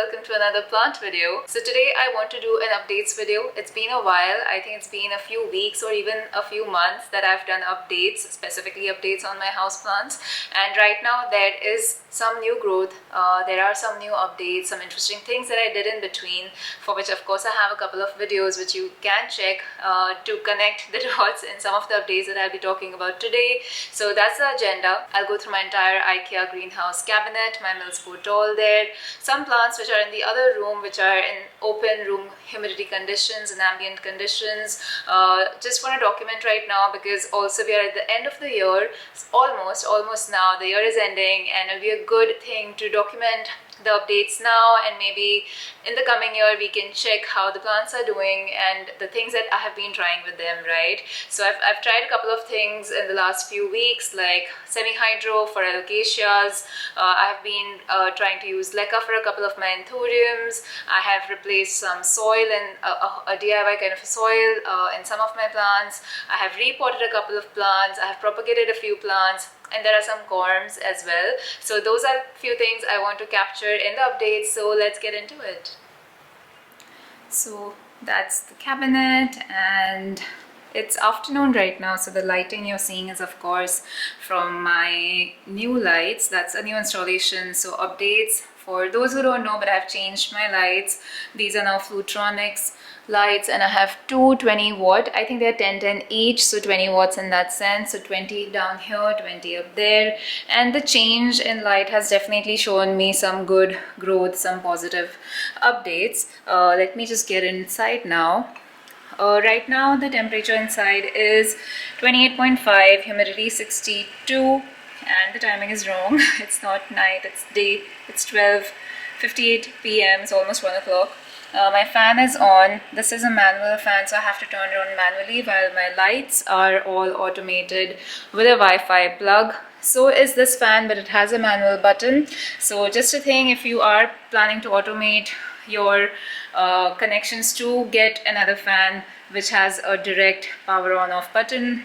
welcome to another plant video. So today I want to do an updates video. It's been a while. I think it's been a few weeks or even a few months that I've done updates, specifically updates on my houseplants. And right now there is some new growth. There are some new updates, some interesting things that I did in between, for which of course I have a couple of videos which you can check to connect the dots in some of the updates that I'll be talking about today. So that's the agenda. I'll go through my entire IKEA greenhouse cabinet, my Millsport doll there, some plants which are in the other room, which are in open room humidity conditions and ambient conditions. Just want to document right now because also we are at the end of the year, almost now. The year is ending and it'll be a good thing to document the updates now, and maybe in the coming year we can check how the plants are doing and the things that I have been trying with them, right? So I've tried a couple of things in the last few weeks, like semi-hydro for alocasias. I have been trying to use leca for a couple of my anthuriums. I have replaced some soil and a DIY kind of a soil in some of my plants. I have repotted a couple of plants. I have propagated a few plants, and there are some corms as well. So those are a few things I want to capture in the updates, so let's get into it. So that's the cabinet, and it's afternoon right now, so the lighting you're seeing is of course from my new lights. That's a new installation, so updates for those who don't know, but I've changed my lights. These are now Flutronics lights, and I have two 20 watt. I think they're 10 each, so 20 watts in that sense. So 20 down here, 20 up there. And the change in light has definitely shown me some good growth, some positive updates. Let me just get inside now. Right now the temperature inside is 28.5, humidity 62, and the timing is wrong. It's not night, it's day. It's 12:58 p.m. It's almost 1 o'clock. My fan is on. This is a manual fan, so I have to turn it on manually, while my lights are all automated with a Wi-Fi plug. So is this fan, but it has a manual button. So just a thing, if you are planning to automate your connections, to get another fan which has a direct power on off button,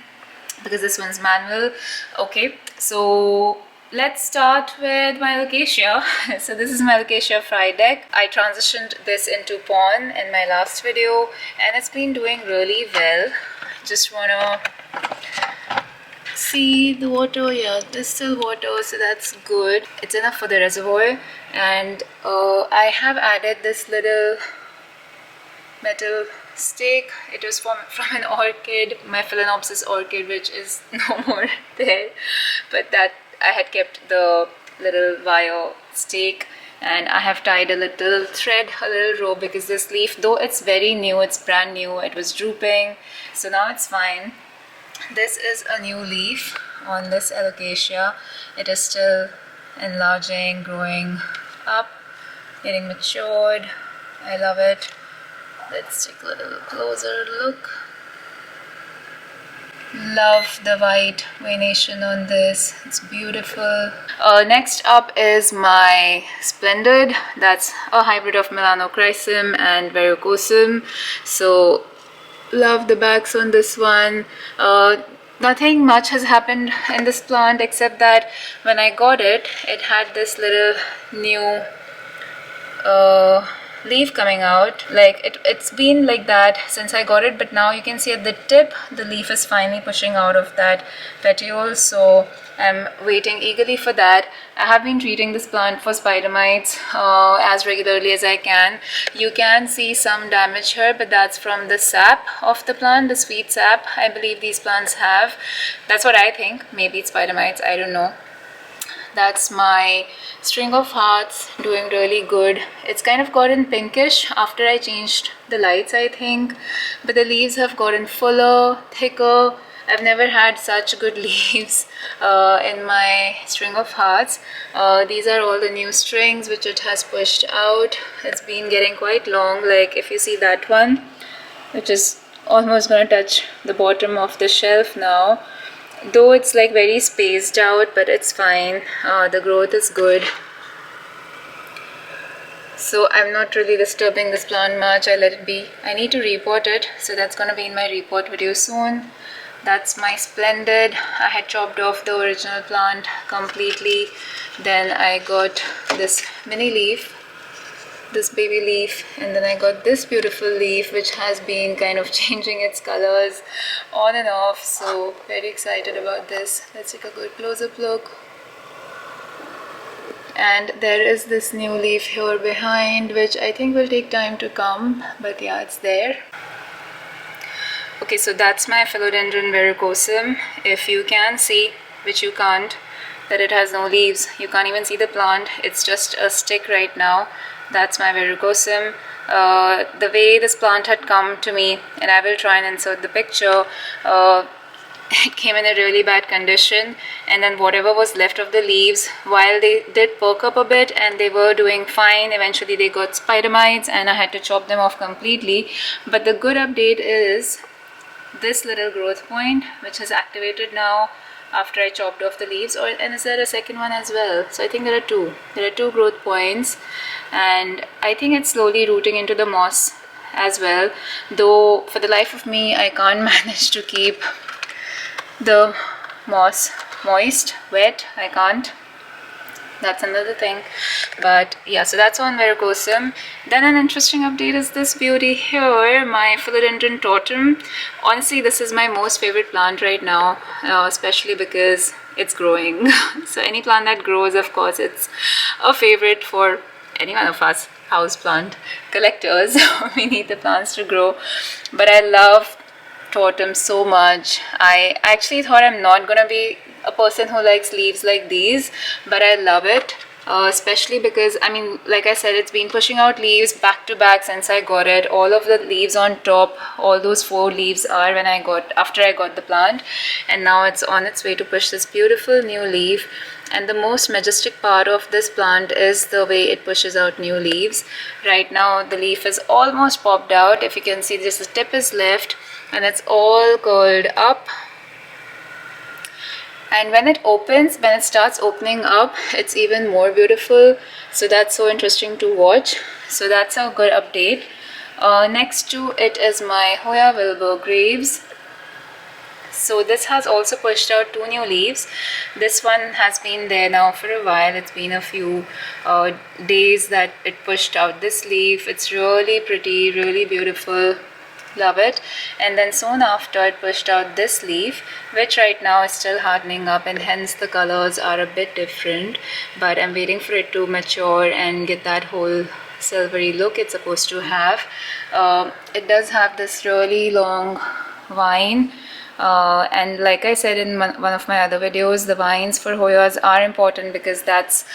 because this one's manual. Okay, so let's start with my alocasia. So this is my alocasia fry deck. I transitioned this into pon in my last video and it's been doing really well. Just wanna see the water. Yeah, there's still water, so that's good. It's enough for the reservoir. And I have added this little metal stake. It was from an orchid, my Phalaenopsis orchid, which is no more there, but that I had kept the little wire stake, and I have tied a little thread, a little rope, because this leaf, though it's very new, it's brand new, it was drooping, so now it's fine. This is a new leaf on this alocasia. It is still enlarging, growing up, getting matured. I love it. Let's take a little closer look. Love the white veination on this. It's beautiful. Next up is my Splendid. That's a hybrid of Melanochrysum and Verrucosum. So love the backs on this one. Nothing much has happened in this plant except that when I got it, it had this little new leaf coming out. Like it's been like that since I got it, but now you can see at the tip the leaf is finally pushing out of that petiole, so I'm waiting eagerly for that. I have been treating this plant for spider mites as regularly as I can. You can see some damage here, but that's from the sap of the plant, the sweet sap I believe these plants have. That's what I think. Maybe it's spider mites, I don't know. That's my string of hearts, doing really good. It's kind of gotten pinkish after I changed the lights, I think, but the leaves have gotten fuller, thicker. I've never had such good leaves in my string of hearts. These are all the new strings which it has pushed out. It's been getting quite long. Like if you see that one, which is almost going to touch the bottom of the shelf now, though it's like very spaced out, but it's fine. The growth is good, so I'm not really disturbing this plant much. I let it be. I need to repot it, so that's going to be in my repot video soon. That's my Splendid. I had chopped off the original plant completely. Then I got this mini leaf this baby leaf, and then I got this beautiful leaf which has been kind of changing its colors on and off. So very excited about this. Let's take a good close-up look. And there is this new leaf here behind, which I think will take time to come, but yeah, it's there. Okay, so that's my philodendron verrucosum. If you can see, which you can't, that it has no leaves, you can't even see the plant, it's just a stick right now. That's my verrucosum. The way this plant had come to me, and I will try and insert the picture, it came in a really bad condition, and then whatever was left of the leaves, while they did perk up a bit and they were doing fine, eventually they got spider mites and I had to chop them off completely. But the good update is this little growth point which has activated now after I chopped off the leaves, and is there a second one as well? So I think there are two growth points, and I think it's slowly rooting into the moss as well, though for the life of me I can't manage to keep the moss moist, wet. I can't. That's another thing. But yeah, so that's on verrucosum. Then an interesting update is this beauty here, my philodendron totem. Honestly, this is my most favorite plant right now, especially because it's growing. So any plant that grows, of course, it's a favorite for any one of us houseplant collectors. We need the plants to grow. But I love totem so much. I actually thought I'm not gonna be a person who likes leaves like these, but I love it, especially because, I mean, like I said, it's been pushing out leaves back to back since I got it. All of the leaves on top, all those 4 leaves are after I got the plant, and now it's on its way to push this beautiful new leaf. And the most majestic part of this plant is the way it pushes out new leaves. Right now the leaf is almost popped out. If you can see, just the tip is left and it's all curled up. And when it starts opening up, it's even more beautiful. So that's so interesting to watch. So that's a good update. Next to it is my Hoya Wilbur Graves. So this has also pushed out 2 new leaves. This one has been there now for a while. It's been a few days that it pushed out this leaf. It's really pretty, really beautiful. Love it. And then soon after, it pushed out this leaf, which right now is still hardening up, and hence the colors are a bit different. But I'm waiting for it to mature and get that whole silvery look it's supposed to have. It does have this really long vine. And like I said in one of my other videos, the vines for Hoyas are important because that's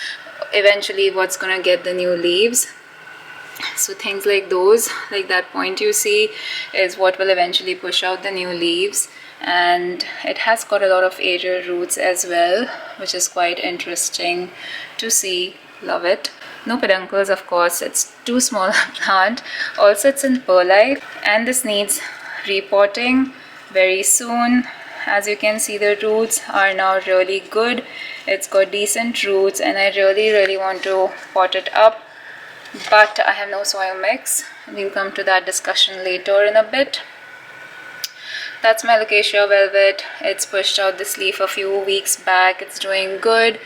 eventually what's gonna get the new leaves. So things like those, like that point you see, is what will eventually push out the new leaves. And it has got a lot of aerial roots as well, which is quite interesting to see. Love it. No peduncles, of course, it's too small a plant. Also, it's in perlite, and this needs repotting very soon. As you can see, the roots are now really good. It's got decent roots, and I really want to pot it up, but I have no soil mix. We'll come to that discussion later in a bit. That's my Acacia Velvet. It's pushed out this leaf a few weeks back. It's doing good.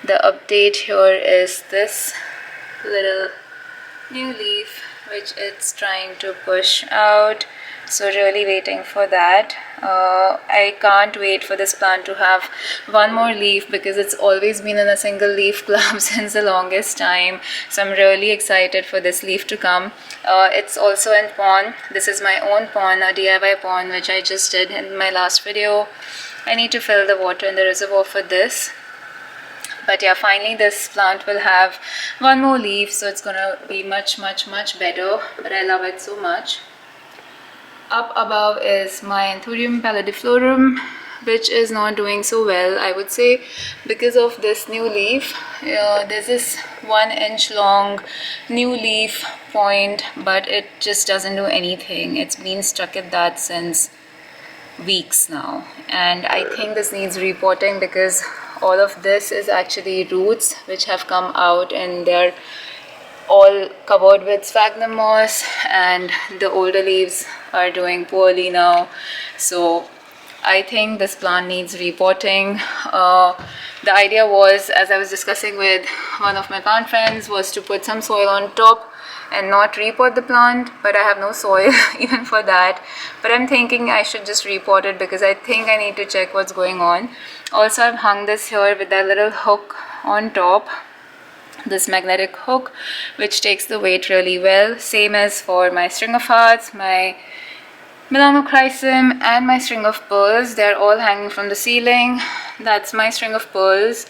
The update here is this little new leaf which it's trying to push out. So really waiting for that. I can't wait for this plant to have one more leaf because it's always been in a single leaf club since the longest time. So I'm really excited for this leaf to come. It's also in pond. This is my own pond, a DIY pond which I just did in my last video. I need to fill the water in the reservoir for this. But yeah, finally this plant will have one more leaf, so it's gonna be much better. But I love it so much. Up above is my Anthurium pallidiflorum, which is not doing so well, I would say, because of this new leaf. There's this 1 inch long new leaf point, but it just doesn't do anything. It's been stuck at that since weeks now, and I think this needs repotting because all of this is actually roots which have come out, and they're all covered with sphagnum moss, and the older leaves are doing poorly now. So I think this plant needs repotting. The idea was, as I was discussing with one of my plant friends, was to put some soil on top and not repot the plant, but I have no soil even for that. But I'm thinking I should just repot it because I think I need to check what's going on. Also, I've hung this here with that little hook on top, this magnetic hook, which takes the weight really well. Same as for my string of hearts, my melanochrysum, and my string of pearls. They're all hanging from the ceiling. That's my string of pearls.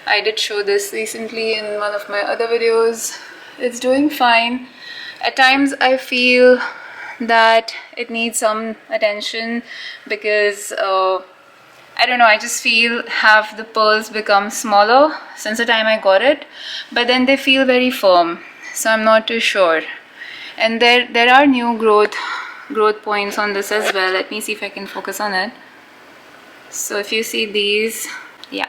I did show this recently in one of my other videos. It's doing fine. At times I feel that it needs some attention because I don't know, I just feel have the pearls become smaller since the time I got it, but then they feel very firm, so I'm not too sure. And there are new growth points on this as well. Let me see if I can focus on it. So if you see these, yeah,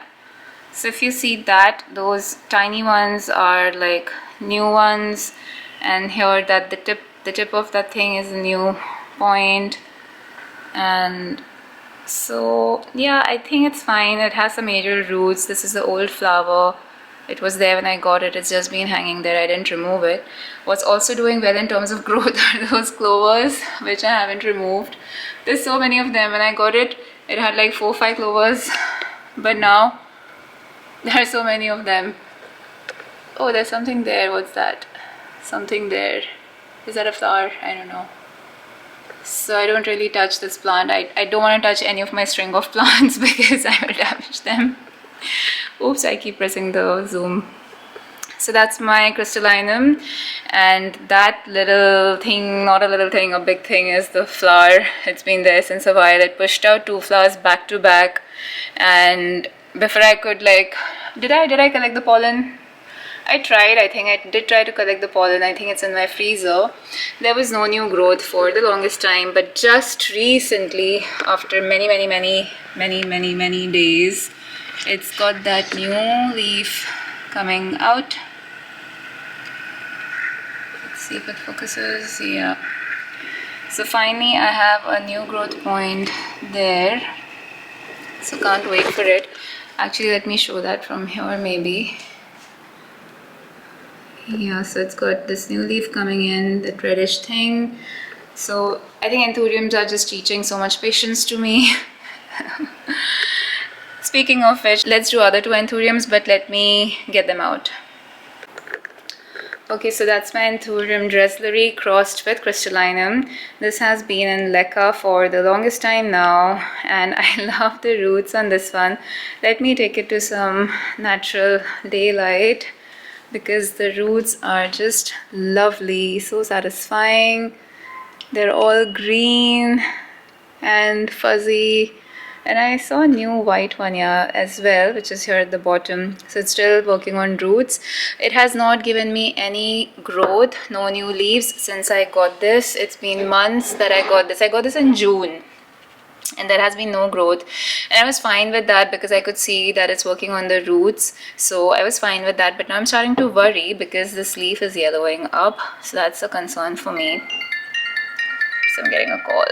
so if you see that, those tiny ones are like new ones, and here that the tip of that thing is a new point. And so yeah, I think it's fine. It has some aerial roots. This is the old flower. It was there when I got it. It's just been hanging there. I didn't remove it. What's also doing well in terms of growth are those clovers, which I haven't removed. There's so many of them. When I got it, it had like 4 or 5 clovers, but now there are so many of them. Oh, there's something there. What's that? Something there. Is that a flower? I don't know. So I don't really touch this plant. I don't want to touch any of my string of plants because I will damage them. Oops, I keep pressing the zoom. So that's my crystallinum, and that little thing, not a little thing, a big thing, is the flower. It's been there since a while. It pushed out 2 flowers back to back, and before I could like, did I collect the pollen? I tried. I think I did try to collect the pollen. I think it's in my freezer. There was no new growth for the longest time, but just recently, after many days, it's got that new leaf coming out. Let's see if it focuses. Yeah. So finally I have a new growth point there. So can't wait for it. Actually, let me show that from here maybe. Yeah, so it's got this new leaf coming in, that reddish thing. So I think anthuriums are just teaching so much patience to me. Speaking of which, let's do other 2 anthuriums, but let me get them out. Okay, so that's my anthurium dresslery crossed with crystallinum. This has been in leca for the longest time now, and I love the roots on this one. Let me take it to some natural daylight because the roots are just lovely, so satisfying. They're all green and fuzzy. And I saw a new white one here as well, which is here at the bottom. So it's still working on roots. It has not given me any growth, no new leaves since I got this. It's been months that I got this. I got this in June, and there has been no growth, and I was fine with that because I could see that it's working on the roots. So I was fine with that, but now I'm starting to worry because this leaf is yellowing up. So that's a concern for me. So I'm getting a call.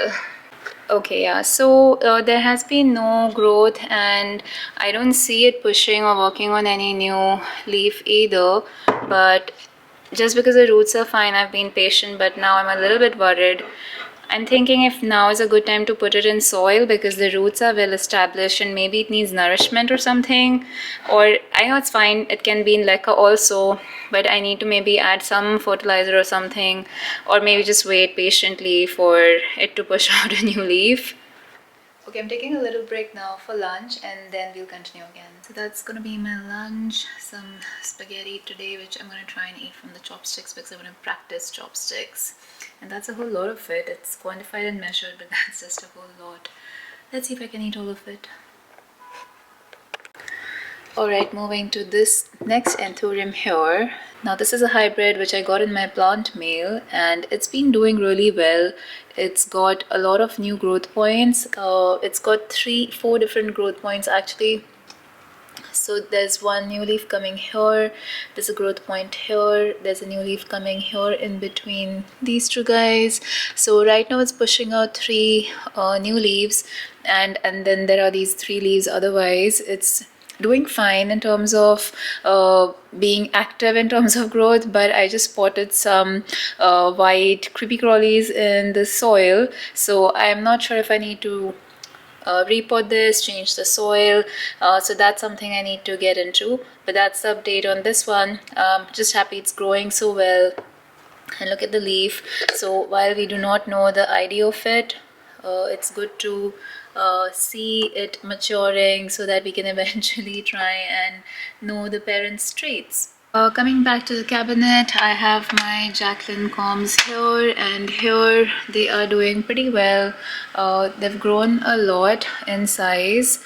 Okay, yeah, so there has been no growth, and I don't see it pushing or working on any new leaf either. But just because the roots are fine, I've been patient, but now I'm a little bit worried. I'm thinking if now is a good time to put it in soil because the roots are well established and maybe it needs nourishment or something. Or I know it's fine, it can be in leca also, but I need to maybe add some fertilizer or something, or maybe just wait patiently for it to push out a new leaf. Okay, I'm taking a little break now for lunch and then we'll continue again. So that's gonna be my lunch, some spaghetti today, which I'm gonna try and eat from the chopsticks because I'm gonna practice chopsticks. And that's a whole lot of it. It's quantified and measured, but that's just a whole lot. Let's see if I can eat all of it. Alright, moving to this next anthurium here. Now this is a hybrid which I got in my plant mail, and it's been doing really well. It's got a lot of new growth points. It's got 3-4 different growth points actually. So there's one new leaf coming here, there's a growth point here, there's a new leaf coming here in between these 2 guys. So right now it's pushing out 3 new leaves, and then there are these 3 leaves otherwise. It's doing fine in terms of being active in terms of growth, but I just spotted some white creepy crawlies in the soil, so I am not sure if I need to repot this, change the soil, so that's something I need to get into. But that's the update on this one. Just happy it's growing so well. And look at the leaf. So while we do not know the idea of it, it's good to see it maturing so that we can eventually try and know the parents' traits. Coming back to the cabinet, I have my Jacqueline combs here, and here they are doing pretty well. They've grown a lot in size.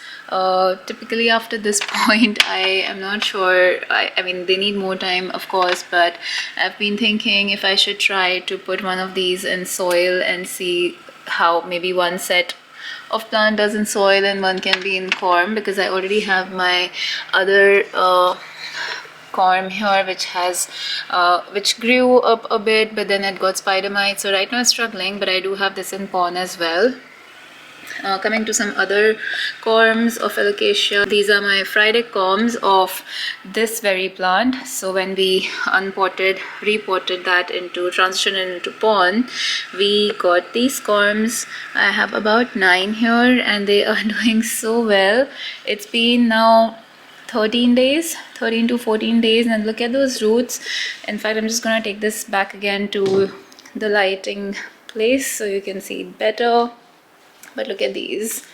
Typically after this point, I am not sure. I mean, they need more time, of course, but I've been thinking if I should try to put one of these in soil and see how maybe one set of plant does in soil and one can be in corm, because I already have my other corm here which grew up a bit, but then it got spider mites, so right now it's struggling, but I do have this in pon as well. Coming to some other corms of alocasia, these are my Friday corms of this very plant. So when we repotted that into, transitioned into pon, we got these corms. I have about 9 here and they are doing so well. It's been now 13 to 14 days, and look at those roots. In fact, I'm just gonna take this back again to the lighting place so you can see it better. But look at these,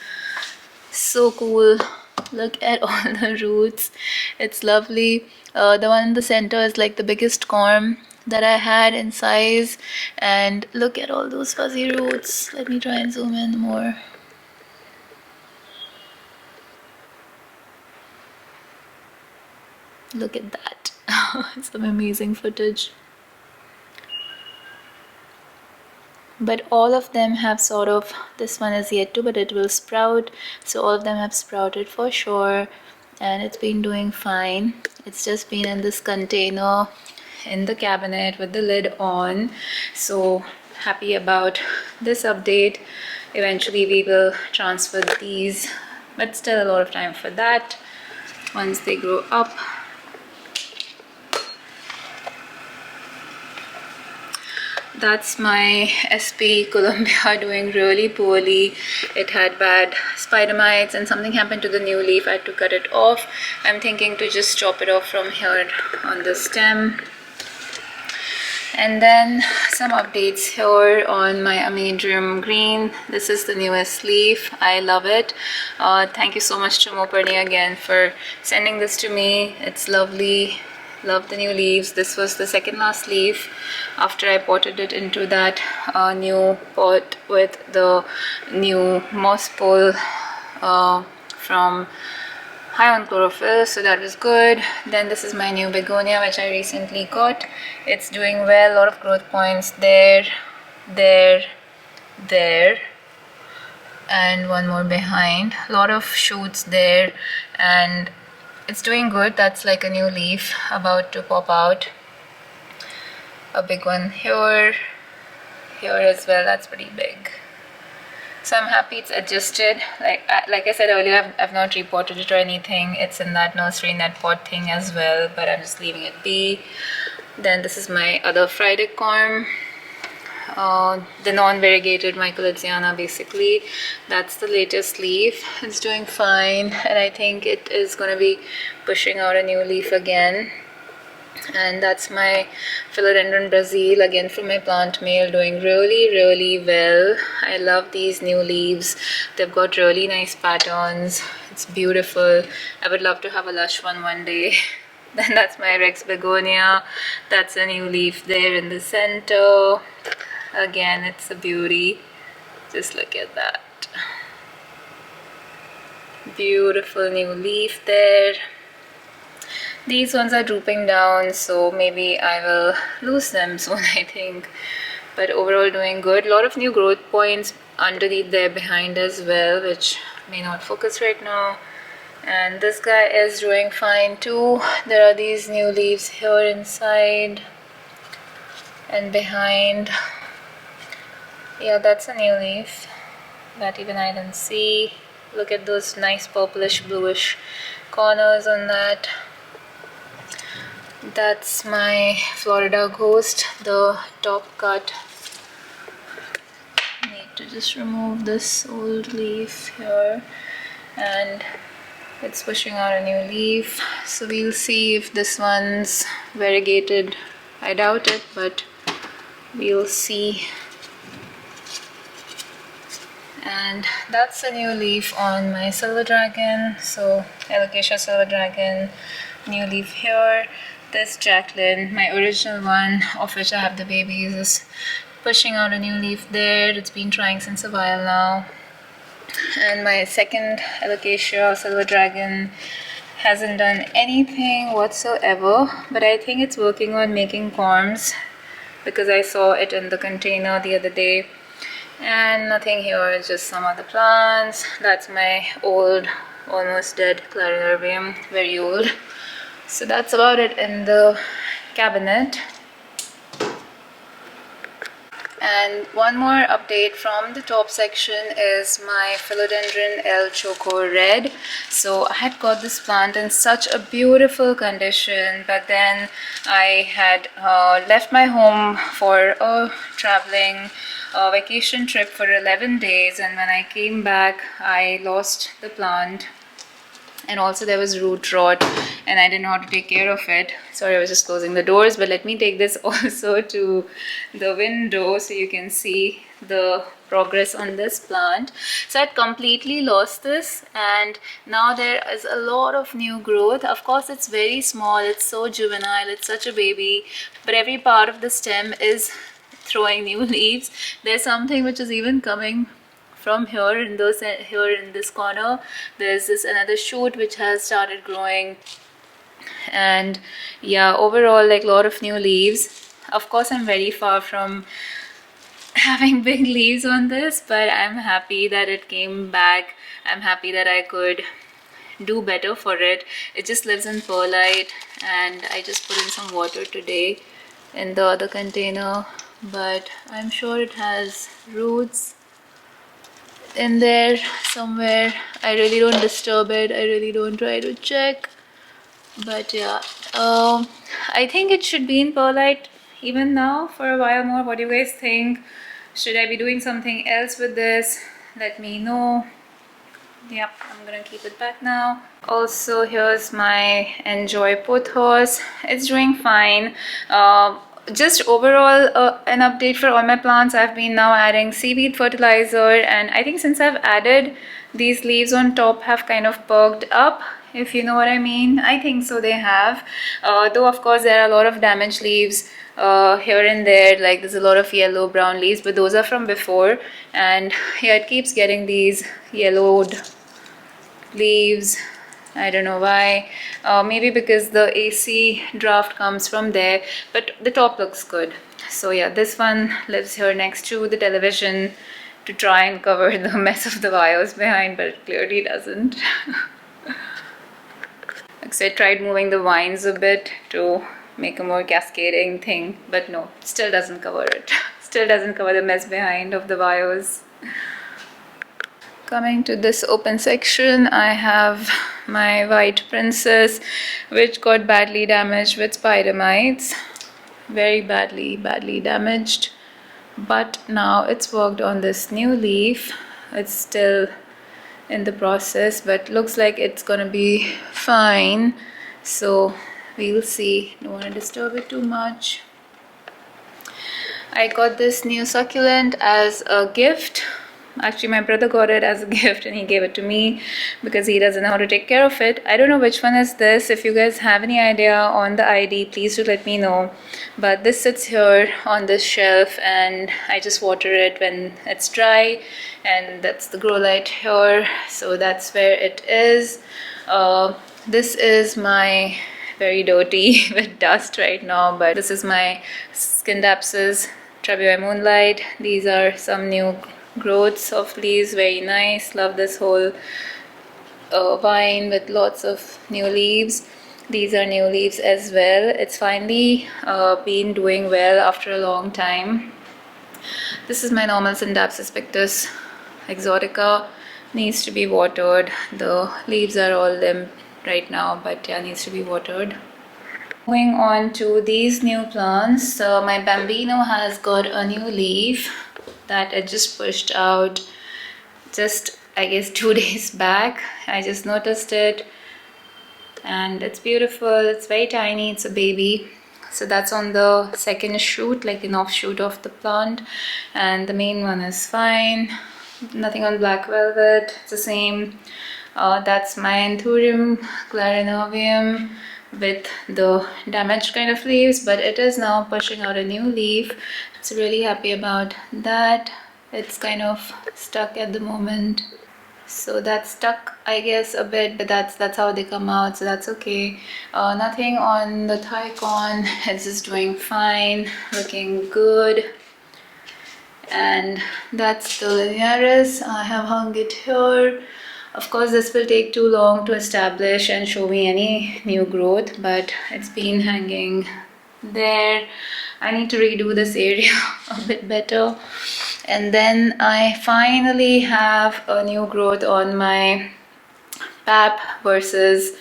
so cool. Look at all the roots, it's lovely. The one in the center is like the biggest corm that I had in size, and look at all those fuzzy roots. Let me try and zoom in more. Look at that. Some amazing footage. But all of them have sort of, this one is yet to, but it will sprout. So all of them have sprouted for sure, and it's been doing fine. It's just been in this container in the cabinet with the lid on. So happy about this update. Eventually we will transfer these, but still a lot of time for that once they grow up. That's my SP Columbia doing really poorly. It had bad spider mites and something happened to the new leaf. I had to cut it off. I'm thinking to just chop it off from here on the stem. And then some updates here on my Amidrium green. This is the newest leaf. I love it. Thank you so much to Moperni again for sending this to me. It's lovely. Love the new leaves. This was the second last leaf after I potted it into that new pot with the new moss pole from High on Chlorophyll, so that was good. Then this is my new begonia which I recently got. It's doing well, a lot of growth points there, and one more behind. A lot of shoots there, and it's doing good. That's like a new leaf about to pop out. A big one here as well. That's pretty big. So I'm happy it's adjusted. Like I said earlier, I've not repotted it or anything. It's in that nursery net pot thing as well, but I'm just leaving it be. Then this is my other Friday corm. The non-variegated Michaelitziana basically. That's the latest leaf. It's doing fine, and I think it is going to be pushing out a new leaf again. And that's my Philodendron Brazil, again from my plant mail, doing really well. I love these new leaves. They've got really nice patterns. It's beautiful. I would love to have a lush one day. Then that's my Rex Begonia. That's a new leaf there in the center. Again, it's a beauty. Just look at that. Beautiful new leaf there. These ones are drooping down, so maybe I will lose them soon, I think. But overall doing good. A lot of new growth points underneath there behind as well, which may not focus right now. And this guy is doing fine too. There are these new leaves here inside and behind. Yeah, that's a new leaf that even I didn't see. Look at those nice purplish bluish corners on that. That's my Florida Ghost, the top cut. Need to just remove this old leaf here, and it's pushing out a new leaf, so we'll see if this one's variegated. I doubt it, but we'll see. And that's a new leaf on my silver dragon. So alocasia silver dragon, new leaf here. This Jacqueline, my original one of which I have the babies, is pushing out a new leaf there. It's been trying since a while now. And my second alocasia silver dragon hasn't done anything whatsoever, but I think it's working on making corms because I saw it in the container the other day. And nothing here, just some other plants. That's my old, almost dead clarinervium, very old. So that's about it in the cabinet. And one more update from the top section is my philodendron El Choco Red. So I had got this plant in such a beautiful condition, but then I had left my home for a traveling vacation trip for 11 days, and when I came back I lost the plant. And also there was root rot and I didn't know how to take care of it. Sorry, I was just closing the doors, but let me take this also to the window so you can see the progress on this plant. So I'd completely lost this, and now there is a lot of new growth. Of course it's very small, it's so juvenile, it's such a baby, but every part of the stem is throwing new leaves. There's something which is even coming from here in this corner. There's this another shoot which has started growing, and yeah, overall like a lot of new leaves. Of course I'm very far from having big leaves on this, but I'm happy that it came back. I'm happy that I could do better for it. It just lives in perlite, and I just put in some water today in the other container, but I'm sure it has roots in there somewhere. I really don't disturb it, I really don't try to check, but yeah, I think it should be in perlite even now for a while more. What do you guys think? Should I be doing something else with this? Let me know. Yep, I'm gonna keep it back now. Also, here's my Enjoy pothos. It's doing fine. Just overall an update for all my plants. I've been now adding seaweed fertilizer, and I think since I've added, these leaves on top have kind of perked up, if you know what I mean. I think so, they have. Though of course there are a lot of damaged leaves here and there, like there's a lot of yellow brown leaves, but those are from before, and yeah, it keeps getting these yellowed leaves. I don't know why. Maybe because the AC draft comes from there, but the top looks good. So yeah, this one lives here next to the television to try and cover the mess of the wires behind, but it clearly doesn't. So I tried moving the vines a bit to make a more cascading thing, but no, still doesn't cover it. Still doesn't cover the mess behind of the wires. Coming to this open section, I have my white princess, which got badly damaged with spider mites. Very badly damaged. But now it's worked on this new leaf. It's still in the process, but looks like it's gonna be fine. So we'll see. Don't want to disturb it too much. I got this new succulent as a gift. Actually, my brother got it as a gift and he gave it to me because he doesn't know how to take care of it. I don't know which one is this. If you guys have any idea on the ID, please do let me know. But this sits here on this shelf and I just water it when it's dry, and that's the grow light here. So that's where it is. This is my very dirty with dust right now, but this is my Scindapsus Trabui Moonlight. These are some new growths of leaves, very nice. Love this whole vine with lots of new leaves. These are new leaves as well. It's finally been doing well after a long time. This is my normal Scindapsus Pictus Exotica. needs to be watered. The leaves are all limp right now, but yeah, needs to be watered. Moving on to these new plants. So my bambino has got a new leaf that I just pushed out just, I guess, 2 days back. I just noticed it and it's beautiful. It's very tiny, it's a baby. So that's on the second shoot, like an offshoot of the plant, and the main one is fine. Nothing on black velvet, it's the same. That's my Anthurium clarinovium with the damaged kind of leaves, but it is now pushing out a new leaf. So really happy about that. It's kind of stuck at the moment, so that's stuck, I guess, a bit, but that's how they come out, so that's okay. Nothing on the Thycon. It's just doing fine, looking good. And that's the linearis. I have hung it here. Of course, this will take too long to establish and show me any new growth, but it's been hanging there. I need to redo this area a bit better. And then I finally have a new growth on my pap versus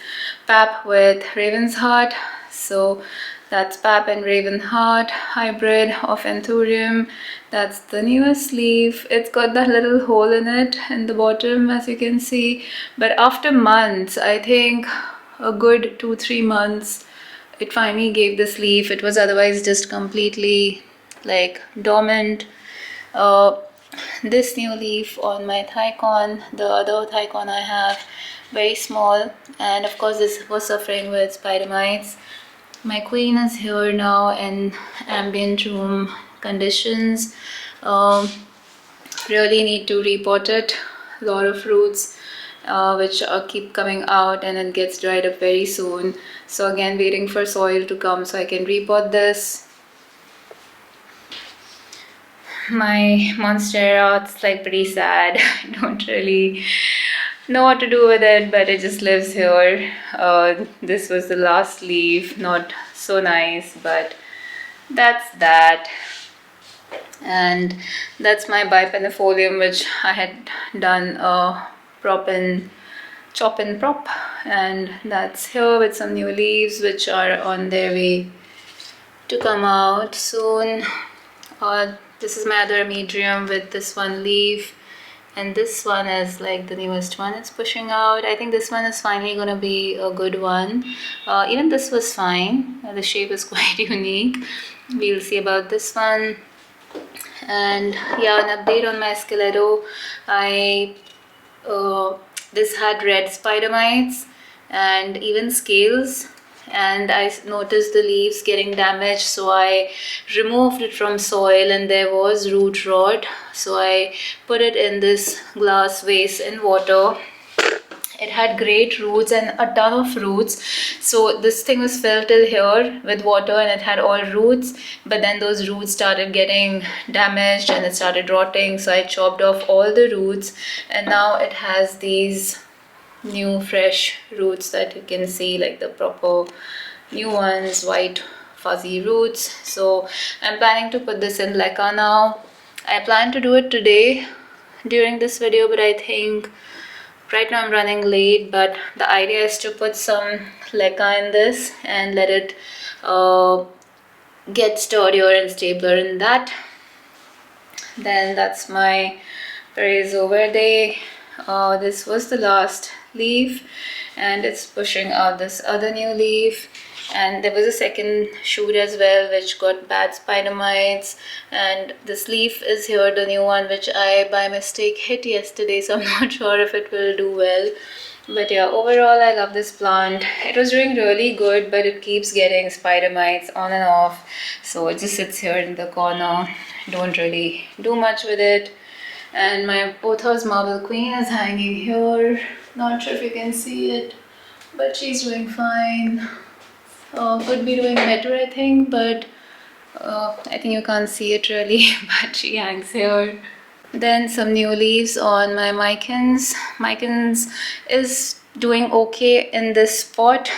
pap with Raven's Heart. So that's pap and Raven Heart hybrid of Anthurium. That's the newest leaf. It's got that little hole in it in the bottom, as you can see. But after months, I think a good 2-3 months, it finally gave this leaf. It was otherwise just completely like dormant. This new leaf on my Thycon, the other Thycon I have, very small, and of course this was suffering with spider mites. My queen is here now in ambient room conditions. Really need to repot it. A lot of roots which keep coming out, and it gets dried up very soon. So again, waiting for soil to come so I can repot this. My monstera, it's like pretty sad. I don't really know what to do with it, but it just lives here. This was the last leaf, not so nice, but that's that. And that's my bipennifolium, which I had done a chop and prop, and that's here with some new leaves which are on their way to come out soon. This is my other medium with this one leaf, and this one is like the newest one. It's pushing out. I think this one is finally gonna be a good one. Even this was fine. The shape is quite unique. We'll see about this one. And yeah, an update on my Skeleto. This had red spider mites and even scales, and I noticed the leaves getting damaged, so I removed it from soil, and there was root rot, so I put it in this glass vase in water. It had great roots and a ton of roots, so this thing was filled till here with water, and it had all roots, but then those roots started getting damaged and it started rotting, so I chopped off all the roots, and now it has these new fresh roots that you can see, like the proper new ones, white fuzzy roots. So I'm planning to put this in leca now. I plan to do it today during this video, but I think right now I'm running late. But the idea is to put some leca in this and let it get sturdier and stabler in that. Then that's my Paraiso Verde. This was the last leaf, and it's pushing out this other new leaf, and there was a second shoot as well which got bad spider mites, and this leaf is here, the new one, which I by mistake hit yesterday, so I'm not sure if it will do well. But yeah, overall I love this plant. It was doing really good, but it keeps getting spider mites on and off, so it just sits here in the corner. Don't really do much with it. And my Pothaus Marble Queen is hanging here. Not sure if you can see it, but she's doing fine. Could be doing better, I think, but I think you can't see it really, but she hangs here. Then some new leaves on my Micans. Micans is doing okay in this spot.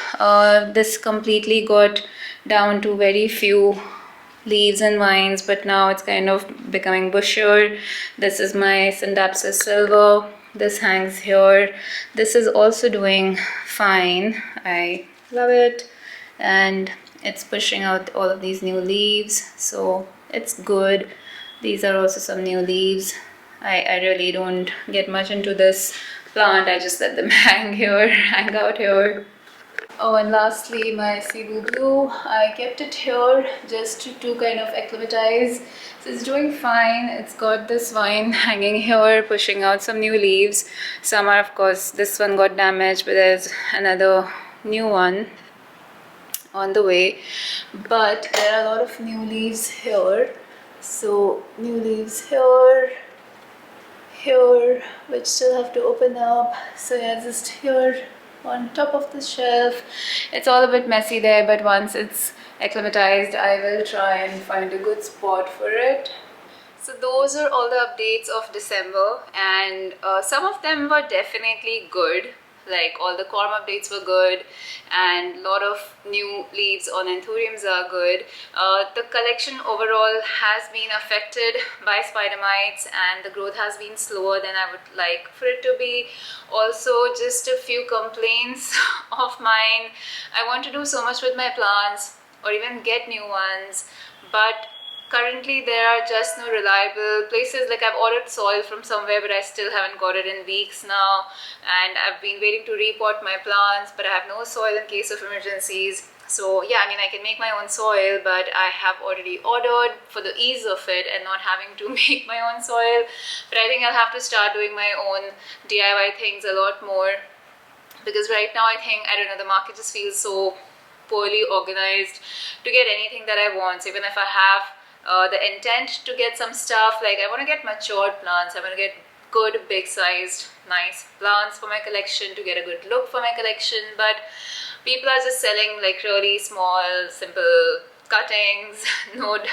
This completely got down to very few leaves and vines, but now it's kind of becoming bushier. This is my Syndapsis silver. This hangs here. This is also doing fine. I love it. And it's pushing out all of these new leaves, so it's good. These are also some new leaves. I really don't get much into this plant. I just let them hang out here. Oh, and lastly, my Cebu Blue. I kept it here just to kind of acclimatize. So it's doing fine. It's got this vine hanging here, pushing out some new leaves. Some are, of course, this one got damaged, but there's another new one on the way. But there are a lot of new leaves here. So new leaves here, which still have to open up. So yeah, just here on top of the shelf. It's all a bit messy there, but once it's acclimatized, I will try and find a good spot for it. So those are all the updates of December, and some of them were definitely good. Like all the corm updates were good, and a lot of new leaves on anthuriums are good. The collection overall has been affected by spider mites, and the growth has been slower than I would like for it to be. Also, just a few complaints of mine. I want to do so much with my plants or even get new ones, but currently there are just no reliable places. Like I've ordered soil from somewhere, but I still haven't got it in weeks now, and I've been waiting to repot my plants, but I have no soil in case of emergencies. So yeah, I mean, I can make my own soil, but I have already ordered for the ease of it and not having to make my own soil. But I think I'll have to start doing my own DIY things a lot more, because right now I think, I don't know, the market just feels so poorly organized to get anything that I want. So even if I have the intent to get some stuff, like I want to get matured plants, I want to get good big sized nice plants for my collection to get a good look for my collection, but people are just selling like really small simple cuttings, node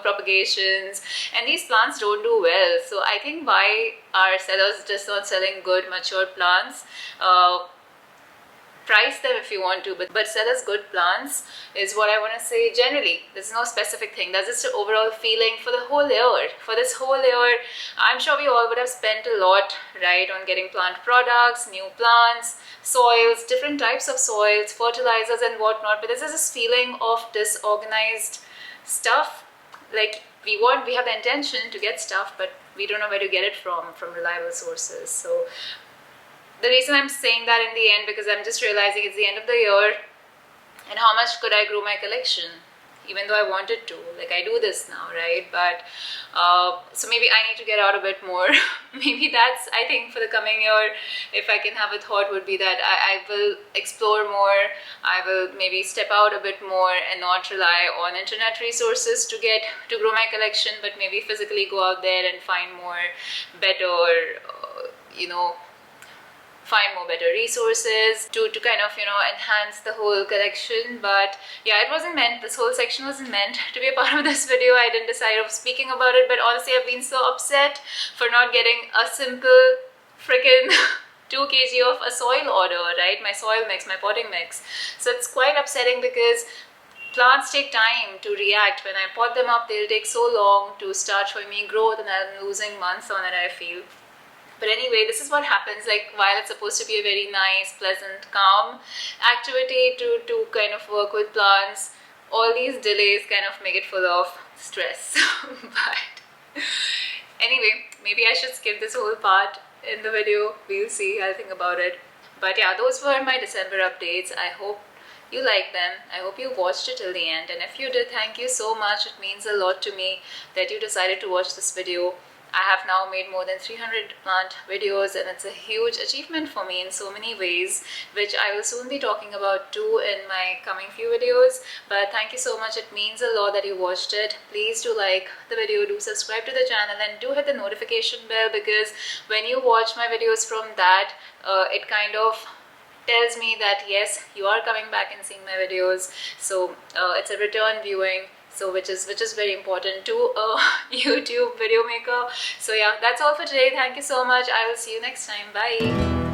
propagations, and these plants don't do well. So I think why are sellers just not selling good matured plants? Price them if you want to, but sell us good plants is what I want to say generally. There's no specific thing. That's just an overall feeling for the whole year. For this whole year, I'm sure we all would have spent a lot, right, on getting plant products, new plants, soils, different types of soils, fertilizers and whatnot. But there's just this feeling of disorganized stuff. Like we have the intention to get stuff, but we don't know where to get it from reliable sources. So the reason I'm saying that in the end, because I'm just realizing it's the end of the year, and how much could I grow my collection, even though I wanted to. Like I do this now, right? But so maybe I need to get out a bit more. Maybe that's, I think, for the coming year, if I can have a thought, would be that I will explore more. I will maybe step out a bit more and not rely on internet resources to grow my collection, but maybe physically go out there and find more better, find more better resources to kind of enhance the whole collection. But yeah, it wasn't meant, this whole section wasn't meant to be a part of this video. I didn't decide of speaking about it, but honestly I've been so upset for not getting a simple freaking 2 kg of a soil order, right? My soil mix, my potting mix. So it's quite upsetting because plants take time to react. When I pot them up, they'll take so long to start showing me growth, and I'm losing months on it, I feel. But anyway, this is what happens, like while it's supposed to be a very nice, pleasant, calm activity to kind of work with plants, all these delays kind of make it full of stress. But anyway, maybe I should skip this whole part in the video. We'll see, I'll think about it. But yeah, those were my December updates. I hope you like them. I hope you watched it till the end, and if you did, thank you so much. It means a lot to me that you decided to watch this video. I have now made more than 300 plant videos, and it's a huge achievement for me in so many ways, which I will soon be talking about too in my coming few videos. But thank you so much. It means a lot that you watched it. Please do like the video, do subscribe to the channel, and do hit the notification bell, because when you watch my videos from that, it kind of tells me that yes, you are coming back and seeing my videos. So it's a return viewing, so which is very important to a YouTube video maker. So yeah, that's all for today. Thank you so much. I will see you next time. Bye.